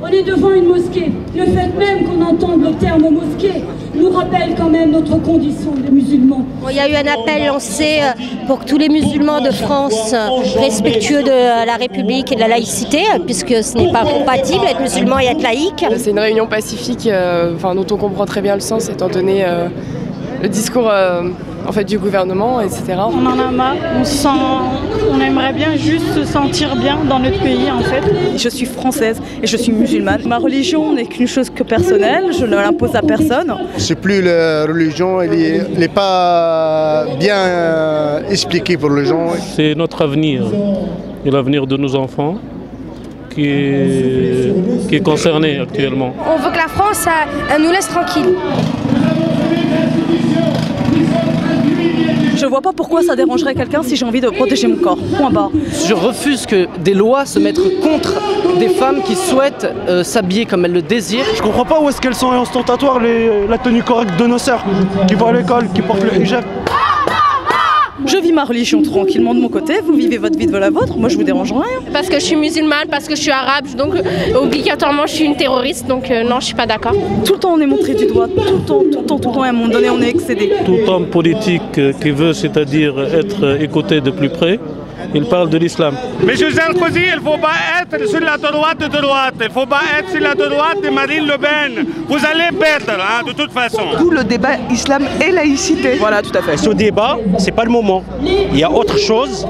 On est devant une mosquée. Le fait même qu'on entende le terme mosquée nous rappelle quand même notre condition de musulmans. Il y a eu un appel lancé pour que tous les musulmans de France, respectueux de la République et de la laïcité, puisque ce n'est pas compatible être musulman et être laïque. C'est une réunion pacifique dont on comprend très bien le sens étant donné le discours du gouvernement, etc. On en a marre, on aimerait bien juste se sentir bien dans notre pays en fait. Je suis française et je suis musulmane. Ma religion n'est qu'une chose que personnelle, je ne l'impose à personne. C'est plus la religion, elle n'est pas bien expliquée pour les gens. C'est notre avenir et l'avenir de nos enfants qui est concerné actuellement. On veut que la France elle nous laisse tranquille. Je vois pas pourquoi ça dérangerait quelqu'un si j'ai envie de protéger mon corps. Point barre. Je refuse que des lois se mettent contre des femmes qui souhaitent s'habiller comme elles le désirent. Je comprends pas où est-ce qu'elles sont ostentatoires la tenue correcte de nos sœurs qui vont à l'école, qui portent le hijab. Je vis ma religion tranquillement de mon côté, vous vivez votre vie de la vôtre, moi je vous dérange rien. Parce que je suis musulmane, parce que je suis arabe, donc obligatoirement je suis une terroriste, donc non, je suis pas d'accord. Tout le temps on est montré du doigt, tout le temps, à un moment donné on est excédé. Tout homme politique qui veut, c'est-à-dire être écouté de plus près, il parle de l'islam. Monsieur Sarkozy, il ne faut pas être sur la droite, il ne faut pas être sur la droite de Marine Le Pen. Vous allez perdre, de toute façon. Tout le débat islam et laïcité. Voilà, tout à fait. Ce débat, c'est pas le moment. Il y a autre chose.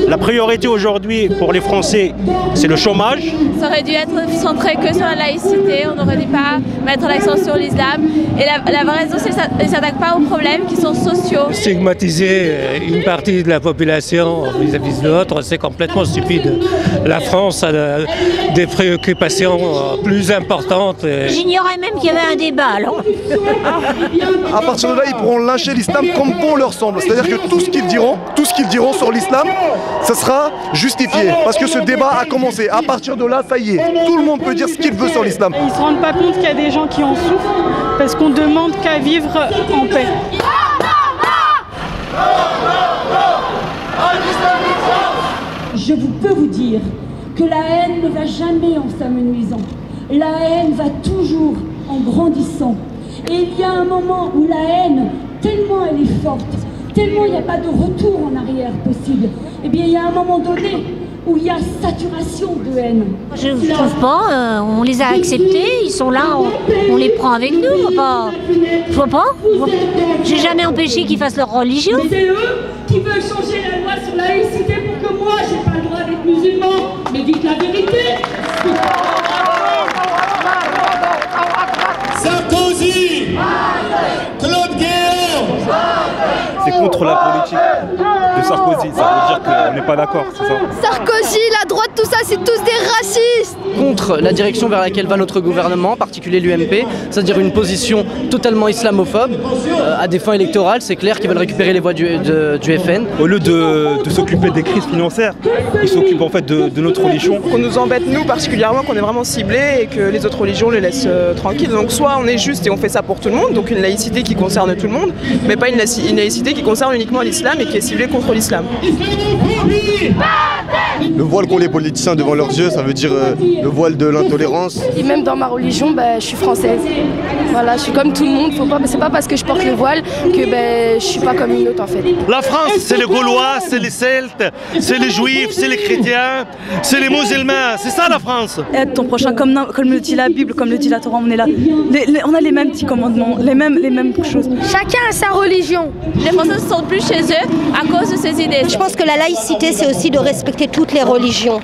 La priorité aujourd'hui pour les Français, c'est le chômage. Ça aurait dû être centré que sur la laïcité. On n'aurait dû pas mettre l'accent sur l'islam. Et la vraie raison, c'est qu'elle ne s'attaque pas aux problèmes qui sont sociaux. Stigmatiser une partie de la population vis-à-vis de l'autre, c'est complètement stupide. La France a des préoccupations plus importantes. J'ignorais même qu'il y avait un débat alors. À partir de là, ils pourront lyncher l'islam comme bon leur semble. C'est-à-dire que tout ce qu'ils diront sur l'islam, ça sera justifié. Parce que ce débat a commencé. À partir de là, ça y est. Tout le monde peut dire ce qu'il veut sur l'islam. Ils ne se rendent pas compte qu'il y a des gens qui en souffrent parce qu'on demande qu'à vivre en paix. Je peux vous dire que la haine ne va jamais en s'amenuisant. La haine va toujours en grandissant. Et il y a un moment où la haine, tellement elle est forte, tellement il n'y a pas de retour en arrière possible, eh bien il y a un moment donné où il y a saturation de haine. Je ne trouve pas, on les a acceptés, ils sont là, on les prend avec nous. Je vois pas. J'ai jamais empêché qu'ils fassent leur religion. C'est eux qui veulent changer la loi sur la laïcité pour que moi j'ai pas le droit d'être musulman. Mais dites la vérité. Sarkozy, Claude Guéant. C'est contre la politique de Sarkozy, ça veut dire qu'on n'est pas d'accord, c'est ça? Sarkozy, la droite, tout ça, c'est tous des racistes. Contre la direction vers laquelle va notre gouvernement, en particulier l'UMP, c'est-à-dire une position totalement islamophobe, à des fins électorales, c'est clair qu'ils veulent récupérer les voix du FN. Au lieu de s'occuper des crises financières, ils s'occupent en fait de notre religion. On nous embête nous particulièrement qu'on est vraiment ciblés et que les autres religions les laissent tranquilles. Donc soit on est juste et on fait ça pour tout le monde, donc une laïcité qui concerne tout le monde, mais pas une laïcité qui concerne uniquement l'islam et qui est ciblée contre l'islam. Le voile qu'ont les politiciens devant leurs yeux, ça veut dire le voile de l'intolérance. Et même dans ma religion, je suis française. Voilà, je suis comme tout le monde. C'est pas parce que je porte le voile que je suis pas comme une autre en fait. La France, c'est les Gaulois, c'est les Celtes, c'est les Juifs, c'est les chrétiens, c'est les musulmans. C'est ça la France. Aide ton prochain comme le dit la Bible, comme le dit la Torah, on est là. On a les mêmes petits commandements, les mêmes choses. Chacun a sa religion. Les Français ne se sentent plus chez eux à cause de ces idées. Je pense que la laïcité, c'est aussi de respecter toutes les religions.